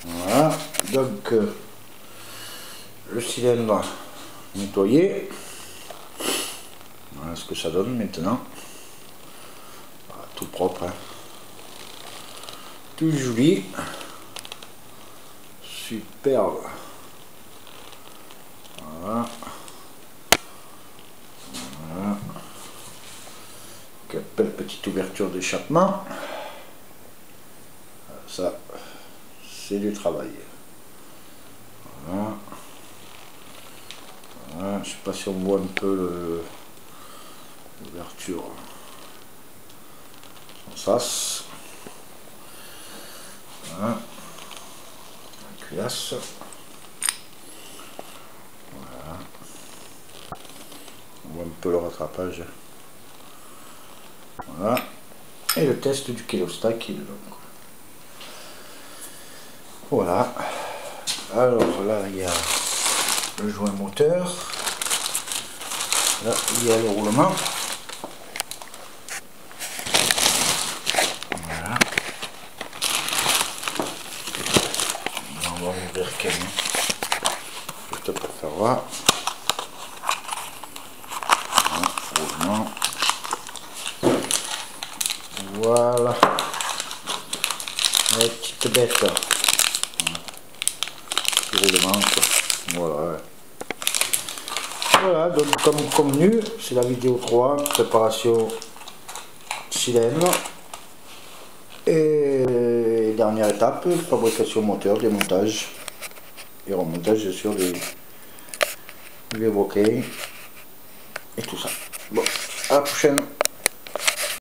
Voilà, donc le cylindre nettoyé. Voilà ce que ça donne maintenant. Voilà, tout propre, hein. Tout joli. Superbe. Voilà. Voilà. Quelle belle petite ouverture d'échappement. Ça, c'est du travail. Voilà. Voilà. Je ne sais pas si on voit un peu l'ouverture en sas. Voilà. La culasse. Voilà. On voit un peu le rattrapage. Voilà. Et le test du kélostat qui est dedans. Voilà. Alors là, il y a le joint moteur. Là, il y a le roulement. Voilà. On va ouvrir le camion. Juste pour faire voir. Roulement. Voilà. La petite bête. Roulement. Voilà. Voilà, donc comme convenu, c'est la vidéo 3, préparation cylindre. Et dernière étape, fabrication moteur, démontage et remontage sur les bloqués et tout ça. Bon, à la prochaine.